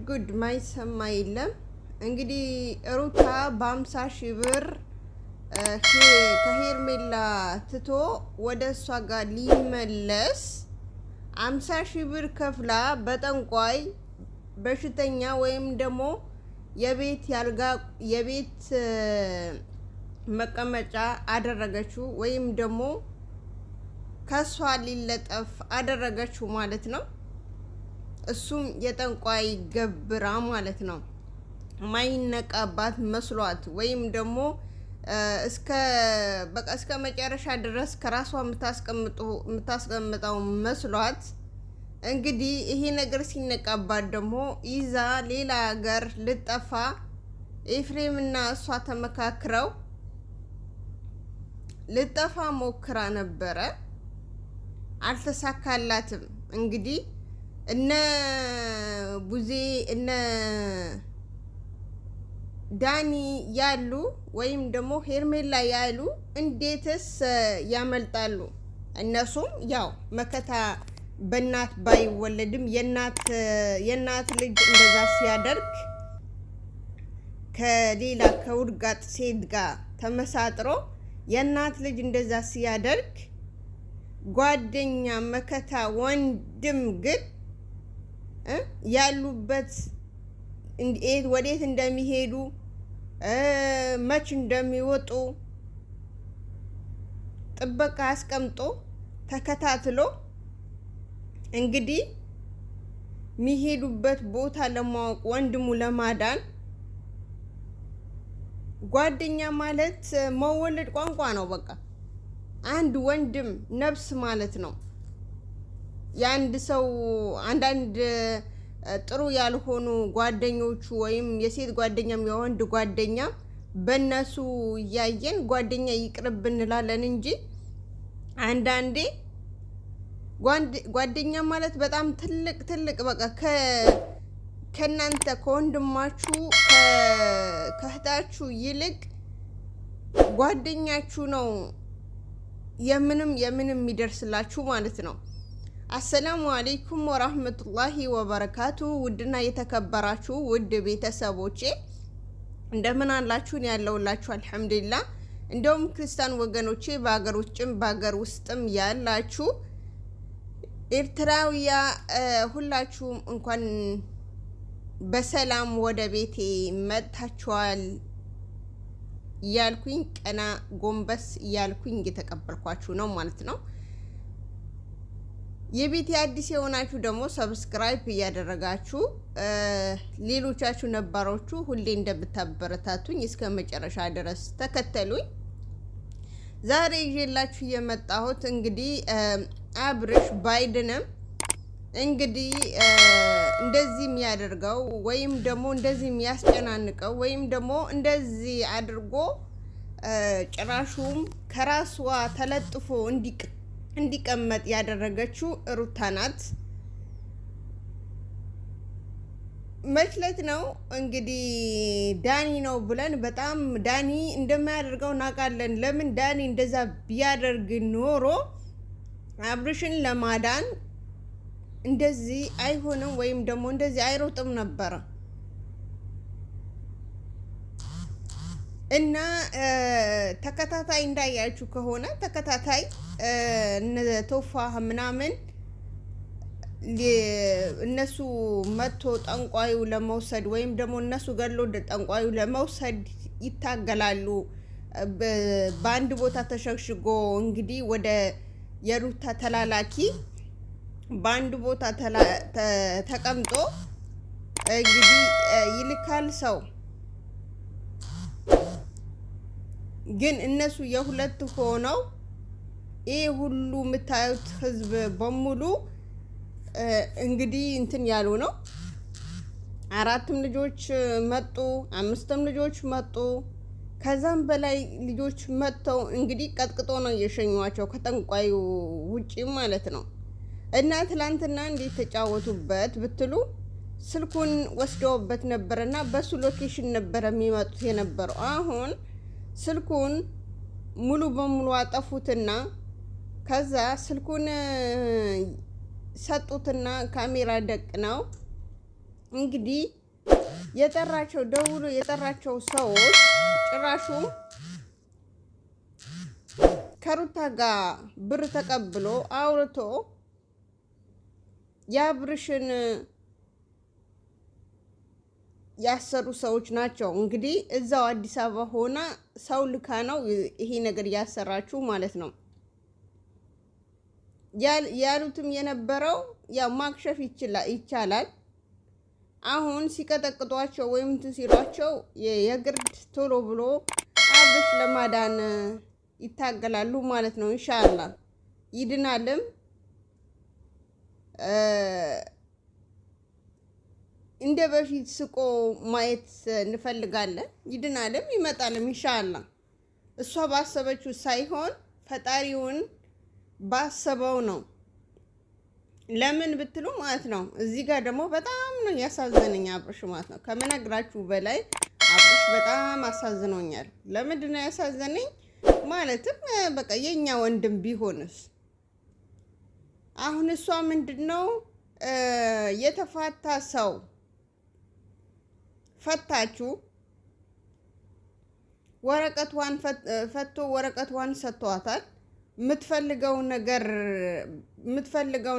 ጉድ ማይሰማ የለም። እንግዲህ ሩታ በ50 ሺህ ብር ከሄርሜላ ትቶ ወደ እሷ ጋር ሊመለስ 50 ሺህ ብር ከፍላ በጠንቋይ በሽተኛ ወይም ደግሞ የቤት መቀመጫ አደረገችው ወይም ደግሞ ከሷ ሊለጠፍ አደረገችው ማለት ነው። እሱም የጠንቋይ ገብራ ማለት ነው። ማይነቃባት መስሏት ወይም ደግሞ እስከ መጨረሻ ድረስ ከራሷ የምታስቀምጠው መስሏት እንግዲህ ይሄ ነገር ሲነቃባት ደግሞ ይዛ ሌላ ሀገር ልጠፋ ኤፍሬምና እሷ ተመካክረው ልጠፋ ሞክራ ነበረ። አልተሳካላትም። እንግዲህ እነ ቡዜ እነ ዳኒ ያሉ ወይም ደግሞ ሄርሜላ ያሉ እንዴትስ ያመልጣሉ? እነሱም ያው መከታ በእናት ባይወለድም የእናት ልጅ እንደዛ ሲያደርግ ከሌላ ከውድጋጥ ሴት ጋር ተመሳጥሮ የእናት ልጅ እንደዛ ሲያደርግ ጓደኛ መከታ ወንድም ግን ያሉበት ወዴት እንደሚሄዱ መች እንደሚወጡ ጥበቃ አስቀምጦ ተከታትሎ እንግዲህ የሚሄዱበት ቦታ ለማወቅ ወንድሙ ለማዳን ጓደኛ ማለት መወለድ ቋንቋ ነው። በቃ አንድ ወንድም ነፍስ ማለት ነው። የአንድ ሰው አንዳንድ ጥሩ ያልሆኑ ጓደኞቹ ወይም የሴት ጓደኛም የወንድ ጓደኛ በእነሱ እያየን ጓደኛ ይቅርብ እንላለን እንጂ አንዳንዴ ጓደኛ ማለት በጣም ትልቅ በቃ ከእናንተ ከወንድማችሁ ከእህታችሁ ይልቅ ጓደኛችሁ ነው የምንም የሚደርስላችሁ ማለት ነው። አሰላሙ አለይኩም ወራህመቱላሂ ወበረካቱ። ውድና የተከበራችሁ ውድ ቤተሰቦቼ እንደምን አላችሁን? ያለውላችሁ አልሐምዱሊላህ። እንደውም ክርስቲያን ወገኖቼ በአገር ውጭም በአገር ውስጥም ያላችሁ ኤርትራውያ ሁላችሁም እንኳን በሰላም ወደ ቤቴ መጥታችኋል እያልኩኝ ቀና ጎንበስ እያልኩኝ እየተቀበልኳችሁ ነው ማለት ነው። የቤቴ አዲስ የሆናችሁ ደግሞ ሰብስክራይብ እያደረጋችሁ ሌሎቻችሁ ነባሮቹ ሁሌ እንደምታበረታቱኝ እስከ መጨረሻ ድረስ ተከተሉኝ። ዛሬ ይዤላችሁ የመጣሁት እንግዲህ አብርሽ ባይድንም እንግዲህ እንደዚህ የሚያደርገው ወይም ደግሞ እንደዚህ የሚያስጨናንቀው ወይም ደግሞ እንደዚህ አድርጎ ጭራሹም ከራስዋ ተለጥፎ እንዲቀመጥ ያደረገችው ሩታ ናት። መችለት ነው እንግዲህ ዳኒ ነው ብለን በጣም ዳኒ እንደማያደርገው እናውቃለን። ለምን ዳኒ እንደዛ ቢያደርግ ኖሮ አብርሽን ለማዳን እንደዚህ አይሆንም ወይም ደግሞ እንደዚህ አይሮጥም ነበረ እና ተከታታይ እንዳያችሁ ከሆነ ተከታታይ ቶፋ ምናምን እነሱ መጥቶ ጠንቋዩ ለመውሰድ ወይም ደግሞ እነሱ ገሎ ጠንቋዩ ለመውሰድ ይታገላሉ። በአንድ ቦታ ተሸግሽጎ እንግዲህ ወደ የሩታ ተላላኪ በአንድ ቦታ ተቀምጦ እንግዲህ ይልካል ሰው። ግን እነሱ የሁለት ሆነው ይሄ ሁሉ የምታዩት ህዝብ በሙሉ እንግዲህ እንትን ያሉ ነው። 4 ልጆች መጡ፣ 5 ልጆች መጡ፣ ከዛም በላይ ልጆች መጥተው እንግዲህ ቀጥቅጦ ነው የሸኟቸው ከጠንቋዩ ውጪ ማለት ነው። እና ትላንትና እንዴት ተጫወቱበት ብትሉ ስልኩን ወስደውበት ነበርና በሱ ሎኬሽን ነበር የሚመጡት የነበረው። አሁን ስልኩን ሙሉ በሙሉ አጠፉትና ከዛ ስልኩን ሰጡትና ካሜራ ደቅነው እንግዲህ የጠራቸው ደውሎ የጠራቸው ሰዎች ጭራሹ ከሩታ ጋር ብር ተቀብሎ አውርቶ ያብርሽን ያሰሩ ሰዎች ናቸው። እንግዲህ እዛው አዲስ አበባ ሆና ሰው ልካ ነው ይሄ ነገር ያሰራችሁ ማለት ነው። ያሉትም የነበረው ያው ማክሸፍ ይቻላል። አሁን ሲቀጠቅጧቸው ወይም እንትን ሲሏቸው የግርድ ቶሎ ብሎ አብርሽ ለማዳን ይታገላሉ ማለት ነው። ኢንሻአላህ ይድናልም እንደ በፊት ስቆ ማየት እንፈልጋለን። ይድናልም ይመጣልም ኢንሻአላህ። እሷ ባሰበችው ሳይሆን ፈጣሪውን ባሰበው ነው። ለምን ብትሉ ማለት ነው። እዚህ ጋር ደግሞ በጣም ነው ያሳዘነኝ አብርሽ ማለት ነው። ከመነግራችሁ በላይ አብርሽ በጣም አሳዝኖኛል። ለምንድን ነው ያሳዘነኝ? ማለትም በቃ የኛ ወንድም ቢሆንስ አሁን እሷ ምንድነው የተፋታ ሰው ፈታችሁ ወረቀቷን ፈቶ ወረቀቷን ሰጥቷታል። የምትፈልገው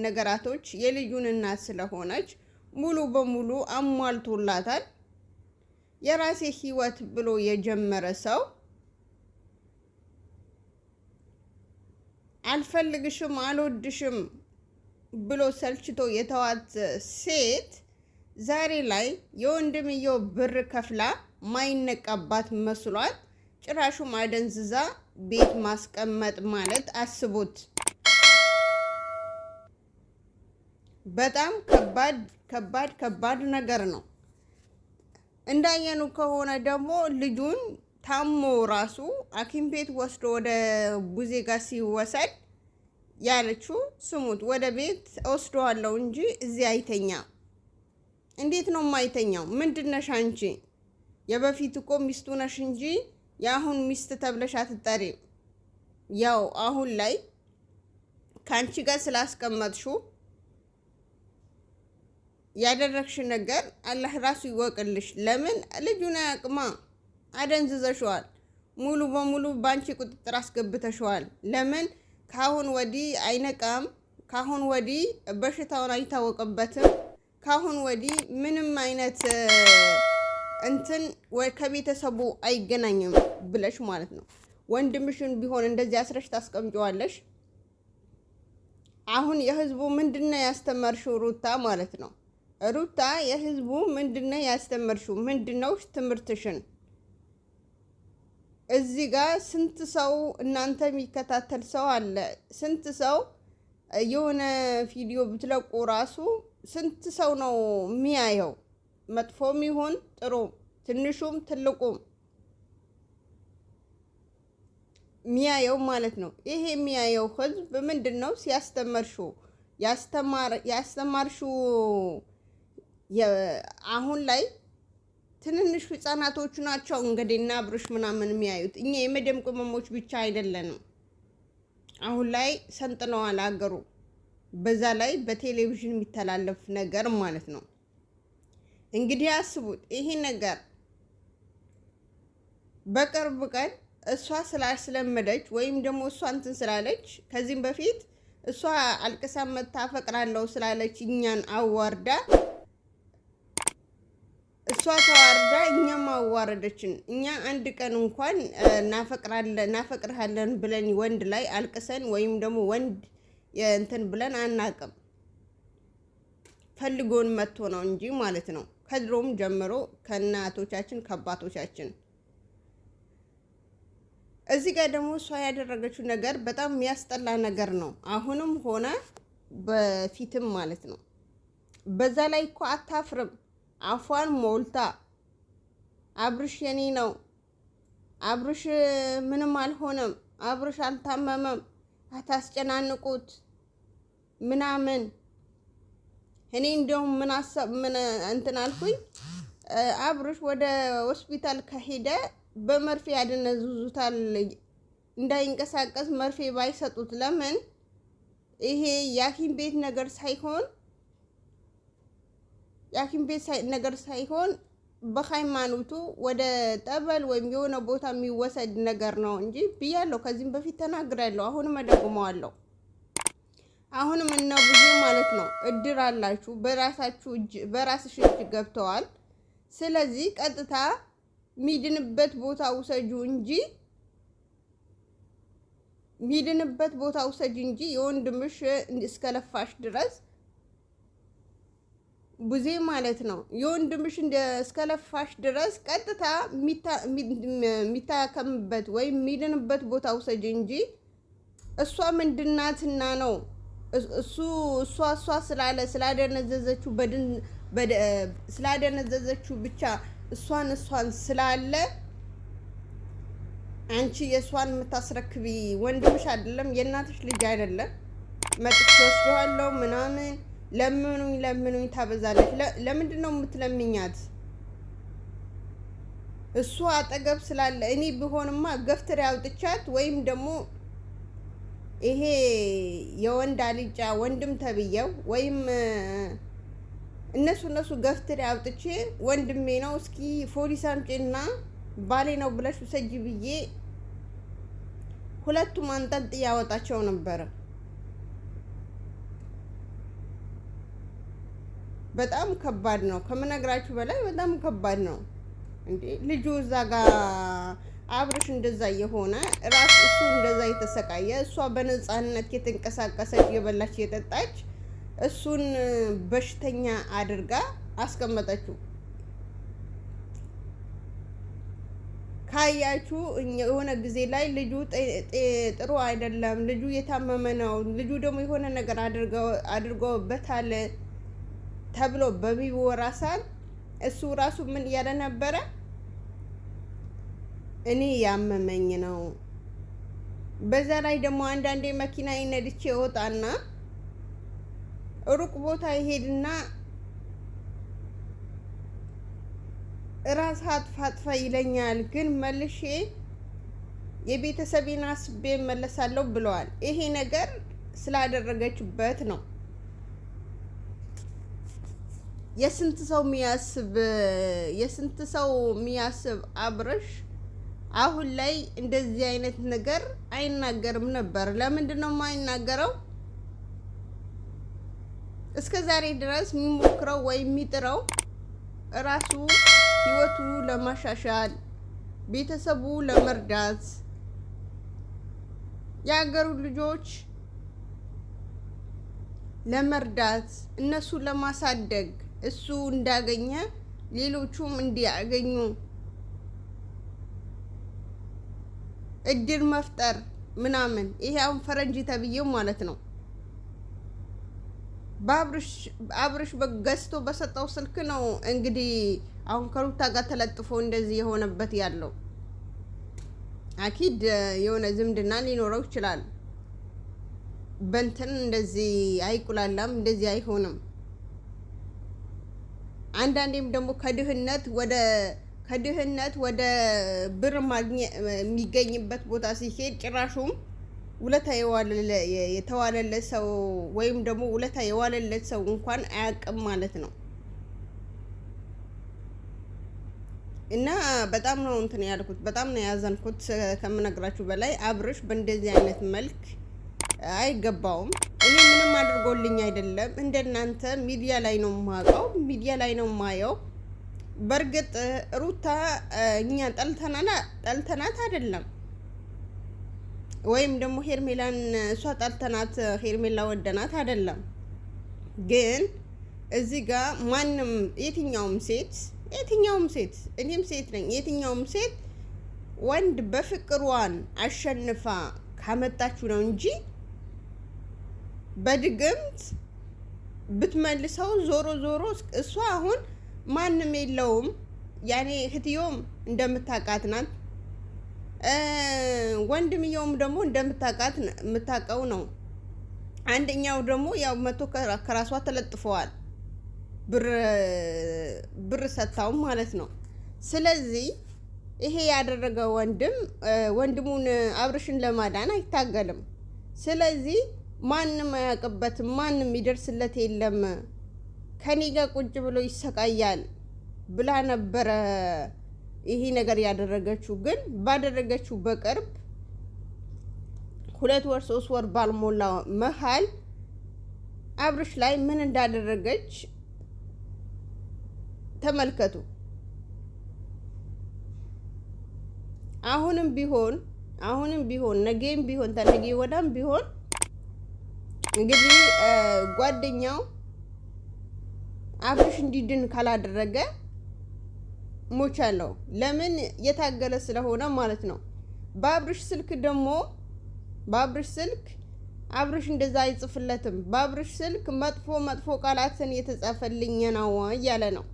ነገራቶች የልጁን እናት ስለሆነች ሙሉ በሙሉ አሟልቶላታል። የራሴ ህይወት ብሎ የጀመረ ሰው አልፈልግሽም አልወድሽም ብሎ ሰልችቶ የተዋት ሴት ዛሬ ላይ የወንድምየው ብር ከፍላ ማይነቃባት መስሏት ጭራሹም አደንዝዛ ቤት ማስቀመጥ ማለት አስቡት። በጣም ከባድ ነገር ነው። እንዳየኑ ከሆነ ደግሞ ልጁን ታሞ ራሱ ሐኪም ቤት ወስዶ ወደ ቡዜ ጋር ሲወሰድ ያለችው ስሙት፣ ወደ ቤት ወስዶዋለሁ እንጂ እዚህ አይተኛ። እንዴት ነው የማይተኛው? ምንድነሽ አንቺ? የበፊት እኮ ሚስቱ ነሽ እንጂ የአሁን ሚስት ተብለሽ አትጠሪም። ያው አሁን ላይ ከአንቺ ጋር ስላስቀመጥሽው ያደረግሽ ነገር አላህ ራሱ ይወቅልሽ። ለምን ልጁን አያቅማ አደንዝዘሽዋል። ሙሉ በሙሉ ባንቺ ቁጥጥር አስገብተሽዋል። ለምን ካሁን ወዲህ አይነቃም? ካሁን ወዲህ በሽታውን አይታወቅበትም። ካሁን ወዲህ ምንም አይነት እንትን ወይ ከቤተሰቡ አይገናኝም ብለሽ ማለት ነው። ወንድምሽን ቢሆን እንደዚህ አስረሽ ታስቀምጪዋለሽ። አሁን የህዝቡ ምንድነው ያስተማርሽው? ሩታ ማለት ነው። ሩታ የህዝቡ ምንድነው ያስተማርሽው? ምንድነው ትምህርትሽን? እዚህ ጋር ስንት ሰው እናንተ የሚከታተል ሰው አለ። ስንት ሰው የሆነ ቪዲዮ ብትለቁ ራሱ ስንት ሰው ነው የሚያየው? መጥፎም ይሁን ጥሩ፣ ትንሹም ትልቁም የሚያየው ማለት ነው። ይሄ የሚያየው ህዝብ ምንድነው ሲያስተምርሽው ያስተማርሽው? አሁን ላይ ትንንሽ ህፃናቶቹ ናቸው እንግዲህ እና አብርሽ ምናምን የሚያዩት። እኛ የመደም ቅመሞች ብቻ አይደለንም። አሁን ላይ ሰንጥነዋል አገሩ። በዛ ላይ በቴሌቪዥን የሚተላለፍ ነገር ማለት ነው። እንግዲህ አስቡት ይሄ ነገር በቅርብ ቀን እሷ ስላስለመደች ወይም ደግሞ እሷ እንትን ስላለች ከዚህም በፊት እሷ አልቅሳ መታ አፈቅራለሁ ስላለች እኛን አዋርዳ እሷ ተዋርዳ እኛም አዋረደችን። እኛ አንድ ቀን እንኳን ናፈቅርሃለን ብለን ወንድ ላይ አልቅሰን ወይም ደግሞ ወንድ እንትን ብለን አናቅም። ፈልጎን መጥቶ ነው እንጂ ማለት ነው። ከድሮም ጀምሮ ከእናቶቻችን ከአባቶቻችን። እዚህ ጋር ደግሞ እሷ ያደረገችው ነገር በጣም የሚያስጠላ ነገር ነው። አሁንም ሆነ በፊትም ማለት ነው። በዛ ላይ እኮ አታፍርም። አፏን ሞልታ አብርሽ የኔ ነው፣ አብርሽ ምንም አልሆነም፣ አብርሽ አልታመመም፣ አታስጨናንቁት ምናምን። እኔ እንደውም ምን እንትን አልኩኝ፣ አብርሽ ወደ ሆስፒታል ከሄደ በመርፌ ያደነዝዙታል እንዳይንቀሳቀስ መርፌ ባይሰጡት ለምን ይሄ የሐኪም ቤት ነገር ሳይሆን በሃይማኖቱ ወደ ጠበል ወይም የሆነ ቦታ የሚወሰድ ነገር ነው እንጂ ብያለሁ። ከዚህም በፊት ተናግራለሁ። አሁንም እደግመዋለሁ። አሁንም እና ብዙ ማለት ነው እድር አላችሁ፣ በራሳችሁ እጅ በራስሽ እጅ ገብተዋል። ስለዚህ ቀጥታ ሚድንበት ቦታ ውሰጂ እንጂ የወንድምሽ እስከለፋሽ ድረስ ብዙ ማለት ነው የወንድምሽ እስከለፋሽ ድረስ ቀጥታ የሚታከምበት ወይም ሚድንበት ቦታ ውሰጂ እንጂ እሷ ምንድናትና ነው እሷ ስላደነዘዘችው ብቻ እሷን ስላለ አንቺ የእሷን የምታስረክቢ ወንድምሽ አይደለም፣ የእናትሽ ልጅ አይደለም። መጥቼ ወስደዋለሁ ምናምን ለምኑኝ ታበዛለች። ለምንድን ነው የምትለምኛት? እሷ አጠገብ ስላለ እኔ ቢሆንማ ገፍትሬ አውጥቻት ወይም ደግሞ ይሄ የወንድ አልጫ ወንድም ተብየው ወይም እነሱ ገፍትሬ አውጥቼ ወንድሜ ነው እስኪ ፖሊስ አምጪና ባሌ ነው ብለሽ ውሰጂ ብዬ ሁለቱም አንጠልጥዬ ያወጣቸው ነበረ። በጣም ከባድ ነው፣ ከምነግራችሁ በላይ በጣም ከባድ ነው። እንዴ ልጁ እዛ ጋር አብርሽ እንደዛ የሆነ ራስ እሱ እንደዛ የተሰቃየ እሷ በነፃነት የተንቀሳቀሰች የበላች የጠጣች እሱን በሽተኛ አድርጋ አስቀመጠችው። ካያችሁ የሆነ ጊዜ ላይ ልጁ ጥሩ አይደለም፣ ልጁ የታመመ ነው፣ ልጁ ደግሞ የሆነ ነገር አድርጎበታል ተብሎ በሚወራ ሰዓት እሱ ራሱ ምን እያለ ነበረ? እኔ ያመመኝ ነው። በዛ ላይ ደግሞ አንዳንዴ መኪና ነድቼ ወጣና ሩቅ ቦታ ይሄድና ራስ አጥፋ ይለኛል፣ ግን መልሼ የቤተሰቤን አስቤ መለሳለሁ ብለዋል። ይሄ ነገር ስላደረገችበት ነው። የስንት ሰው የሚያስብ አብርሽ አሁን ላይ እንደዚህ አይነት ነገር አይናገርም ነበር። ለምንድን ነው የማይናገረው? እስከ ዛሬ ድረስ የሚሞክረው ወይ የሚጥረው ራሱ ህይወቱ ለማሻሻል፣ ቤተሰቡ ለመርዳት፣ የሀገሩ ልጆች ለመርዳት፣ እነሱ ለማሳደግ፣ እሱ እንዳገኘ ሌሎቹም እንዲያገኙ እድል መፍጠር ምናምን። ይሄ አሁን ፈረንጅ ተብዬው ማለት ነው። በአብርሽ ገዝቶ በሰጠው ስልክ ነው እንግዲህ አሁን ከሩታ ጋር ተለጥፎ እንደዚህ የሆነበት ያለው። አኪድ የሆነ ዝምድና ሊኖረው ይችላል። በእንትን እንደዚህ አይቁላላም፣ እንደዚህ አይሆንም። አንዳንዴም ደግሞ ከድህነት ወደ ብር ማግኘት የሚገኝበት ቦታ ሲሄድ ጭራሹም ውለታ የተዋለለት ሰው ወይም ደግሞ ውለታ የዋለለት ሰው እንኳን አያውቅም ማለት ነው። እና በጣም ነው እንትን ያልኩት፣ በጣም ነው ያዘንኩት ከምነግራችሁ በላይ። አብርሽ በእንደዚህ አይነት መልክ አይገባውም። እኔ ምንም አድርጎልኝ አይደለም፣ እንደናንተ ሚዲያ ላይ ነው የማውቀው፣ ሚዲያ ላይ ነው የማየው። በእርግጥ ሩታ እኛ ጠልተናት አይደለም፣ ወይም ደግሞ ሄርሜላን እሷ ጠልተናት ሄርሜላ ወደናት አይደለም። ግን እዚህ ጋር ማንም የትኛውም ሴት እኔም ሴት ነኝ፣ የትኛውም ሴት ወንድ በፍቅሯን አሸንፋ ካመጣችሁ ነው እንጂ በድግምት ብትመልሰው ዞሮ እሷ አሁን ማንም የለውም። ያኔ እህትዮም እንደምታውቃት ናት፣ ወንድምየውም ደግሞ እንደምታውቃት የምታውቀው ነው። አንደኛው ደግሞ ያው መቶ ከራሷ ተለጥፈዋል፣ ብር ሰጥታው ማለት ነው። ስለዚህ ይሄ ያደረገ ወንድሙን አብርሽን ለማዳን አይታገልም። ስለዚህ ማንም አያውቅበትም፣ ማንም ይደርስለት የለም፣ ከኔ ጋር ቁጭ ብሎ ይሰቃያል ብላ ነበረ ይሄ ነገር ያደረገችው። ግን ባደረገችው በቅርብ 2 ወር 3 ወር ባልሞላ መሃል አብርሽ ላይ ምን እንዳደረገች ተመልከቱ። አሁንም ቢሆን ነገም ቢሆን ተነገ ወዳም ቢሆን እንግዲህ ጓደኛው አብርሽ እንዲድን ካላደረገ ሞቻለሁ። ለምን የታገለ ስለሆነ ማለት ነው። በአብርሽ ስልክ አብርሽ እንደዛ አይጽፍለትም። በአብርሽ ስልክ መጥፎ ቃላትን የተጻፈልኝ ነው እያለ ነው።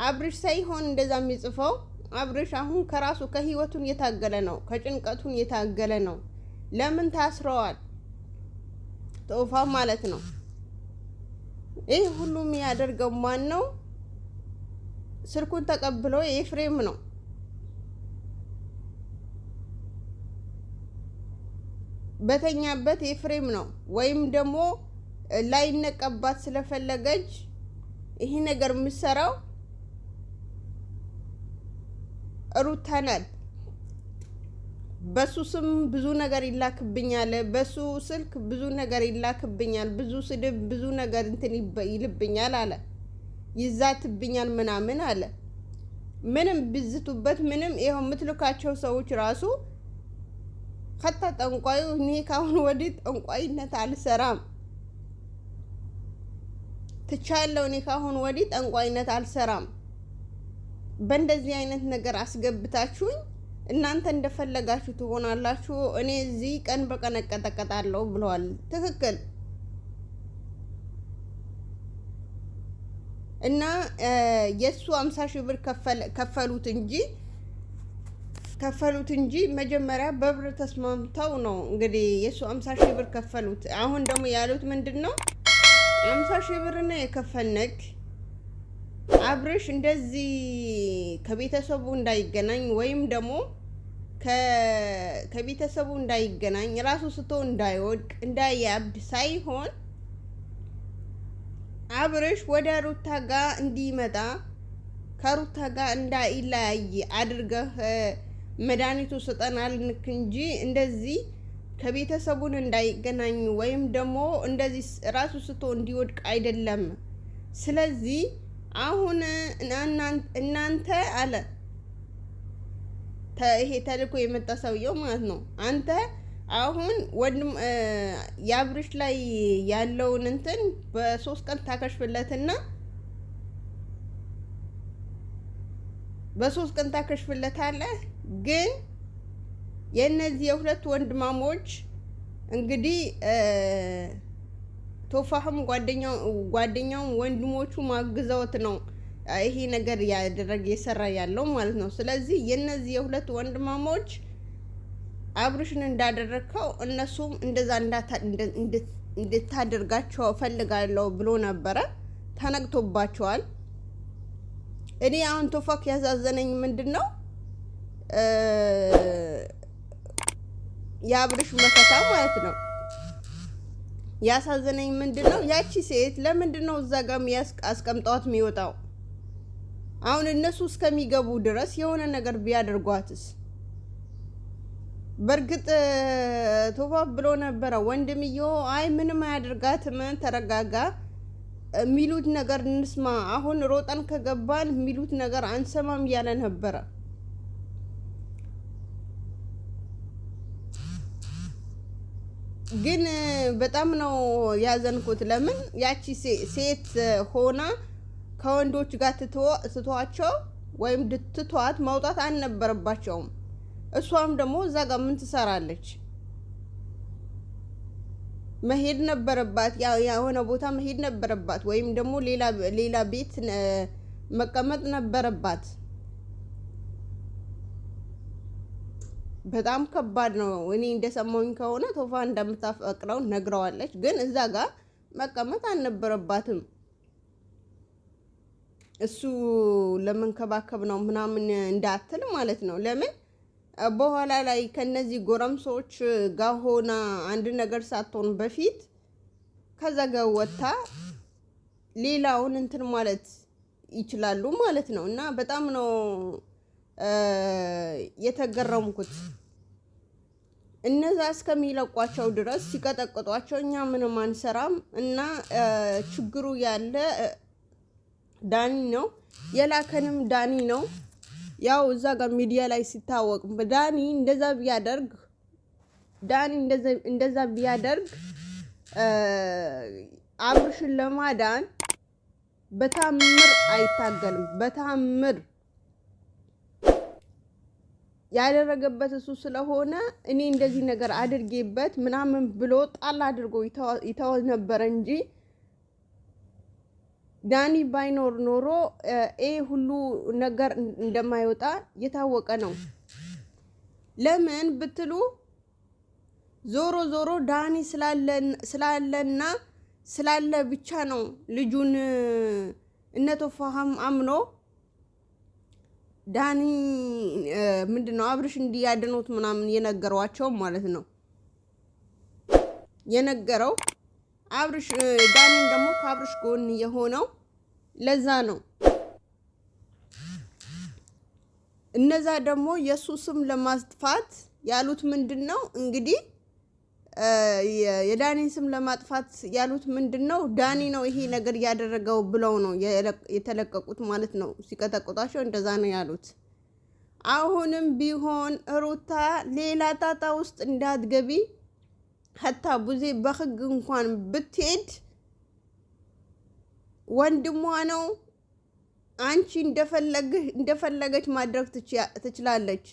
አብርሽ ሳይሆን እንደዛ የሚጽፈው አብርሽ አሁን ከራሱ ከህይወቱን የታገለ ነው፣ ከጭንቀቱን የታገለ ነው። ለምን ታስረዋል ቶፋ ማለት ነው። ይህ ሁሉም ያደርገው ማን ነው? ስልኩን ተቀብሎ ኤፍሬም ነው። በተኛበት ኤፍሬም ነው። ወይም ደግሞ ላይነቀባት ስለፈለገች ይሄ ነገር የምትሰራው ሩታ ናት። በሱ ስም ብዙ ነገር ይላክብኛል፣ በሱ ስልክ ብዙ ነገር ይላክብኛል፣ ብዙ ስድብ፣ ብዙ ነገር እንትን ይልብኛል አለ፣ ይዛትብኛል ምናምን አለ። ምንም ብዝቱበት ምንም ይሄው የምትልካቸው ሰዎች ራሱ ከታ ጠንቋዩ እኔ ካሁን ወዲህ ጠንቋይነት አልሰራም ትቻለው፣ እኔ ካሁን ወዲህ ጠንቋይነት አልሰራም፣ በእንደዚህ አይነት ነገር አስገብታችሁኝ እናንተ እንደፈለጋችሁ ትሆናላችሁ፣ እኔ እዚህ ቀን በቀን እቀጠቀጣለሁ ብለዋል። ትክክል። እና የሱ 50 ሺህ ብር ከፈሉት እንጂ መጀመሪያ በብር ተስማምተው ነው እንግዲህ የሱ 50 ሺህ ብር ከፈሉት። አሁን ደግሞ ያሉት ምንድነው 50 ሺህ ብር ነው የከፈልነክ አብርሽ እንደዚህ ከቤተሰቡ እንዳይገናኝ ወይም ደግሞ ከቤተሰቡ እንዳይገናኝ ራሱ ስቶ እንዳይወድቅ እንዳያብድ ሳይሆን አብርሽ ወደ ሩታ ጋር እንዲመጣ ከሩታ ጋር እንዳይለያይ አድርገህ መድኃኒቱ ስጠናል እንጂ እንደዚህ ከቤተሰቡን እንዳይገናኝ ወይም ደግሞ እንደዚህ ራሱ ስቶ እንዲወድቅ አይደለም። ስለዚህ አሁን እናንተ አለ ይሄ ተልኮ የመጣ ሰውየው ማለት ነው። አንተ አሁን ወንድም የአብርሽ ላይ ያለውን እንትን በ3 ቀን ታከሽፍለትና በ3 ቀን ታከሽፍለታለህ። ግን የእነዚህ የሁለት ወንድማሞች እንግዲህ ቶፋህም ጓደኛው ወንድሞቹ ማግዘውት ነው ይሄ ነገር የሰራ ያለው ማለት ነው። ስለዚህ የነዚህ የሁለት ወንድማሞች አብርሽን እንዳደረከው እነሱም እንደዛ እንድታደርጋቸው ፈልጋለሁ ብሎ ነበረ። ተነግቶባቸዋል። እኔ አሁን ቶፋክ ያዛዘነኝ ምንድነው የአብርሽ መከታ ማለት ነው። ያሳዘነኝ ምንድነው ያቺ ሴት ለምንድነው እዛ ጋር አስቀምጧት የሚወጣው? አሁን እነሱ እስከሚገቡ ድረስ የሆነ ነገር ቢያደርጓትስ? በርግጥ ቶፋ ብሎ ነበረ ወንድምዮ፣ አይ ምንም አያደርጋትም ተረጋጋ፣ የሚሉት ነገር እንስማ፣ አሁን ሮጠን ከገባን የሚሉት ነገር አንሰማም እያለ ነበረ። ግን በጣም ነው ያዘንኩት። ለምን ያቺ ሴት ሆና ከወንዶች ጋር ትቷቸው ወይም ትቷት መውጣት አልነበረባቸውም። እሷም ደግሞ እዛ ጋር ምን ትሰራለች? መሄድ ነበረባት፣ የሆነ ቦታ መሄድ ነበረባት፣ ወይም ደግሞ ሌላ ቤት መቀመጥ ነበረባት። በጣም ከባድ ነው። እኔ እንደሰማሁኝ ከሆነ ቶፋ እንደምታፈቅረው ነግረዋለች፣ ግን እዛ ጋር መቀመጥ አልነበረባትም። እሱ ለመንከባከብ ነው ምናምን እንዳትል ማለት ነው። ለምን በኋላ ላይ ከነዚህ ጎረምሶች ጋር ሆና አንድ ነገር ሳትሆን በፊት ከዛ ጋር ወጣ ሌላውን እንትን ማለት ይችላሉ ማለት ነው። እና በጣም ነው የተገረምኩት። እነዛ እስከሚለቋቸው ድረስ ሲቀጠቅጧቸው እኛ ምንም አንሰራም እና ችግሩ ያለ ዳኒ ነው የላከንም ዳኒ ነው። ያው እዛ ጋር ሚዲያ ላይ ሲታወቅ ዳኒ እንደዛ ቢያደርግ አብርሽን ለማዳን በታምር አይታገልም። በታምር ያደረገበት እሱ ስለሆነ እኔ እንደዚህ ነገር አድርጌበት ምናምን ብሎ ጣል አድርጎ ይተው ነበር እንጂ ዳኒ ባይኖር ኖሮ ሁሉ ነገር እንደማይወጣ የታወቀ ነው። ለምን ብትሉ ዞሮ ዞሮ ዳኒ ስላለና ስላለ ብቻ ነው ልጁን እነተፋሃም አምኖ ዳኒ ምንድነው አብርሽ እንዲያድኑት ምናምን የነገሯቸው ማለት ነው። የነገረው አብርሽ ዳኒ ደግሞ ከአብርሽ ጎን የሆነው ለዛ ነው። እነዛ ደግሞ የሱስም ለማጥፋት ያሉት ምንድነው እንግዲህ የዳኒን ስም ለማጥፋት ያሉት ምንድነው ዳኒ ነው ይሄ ነገር ያደረገው ብለው ነው የተለቀቁት ማለት ነው። ሲቀጠቅጧቸው እንደዛ ነው ያሉት። አሁንም ቢሆን ሩታ ሌላ ጣጣ ውስጥ እንዳትገቢ ሀታ ቡዜ በህግ እንኳን ብትሄድ ወንድሟ ነው። አንቺ እንደፈለገች ማድረግ ትችላለች።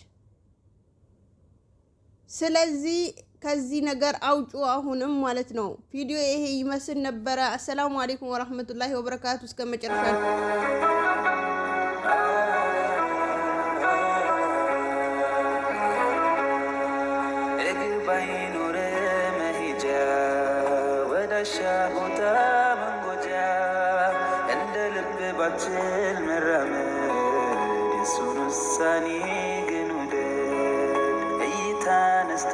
ስለዚህ ከዚህ ነገር አውጩ አሁንም ማለት ነው። ቪዲዮ ይሄ ይመስል ነበር። አሰላሙ አለይኩም ወራህመቱላሂ ወበረካቱ። እስከ መጨረሻ ባችል መራመድ የሱን ውሳኔ ግን ውደድ እይታ ነስቶ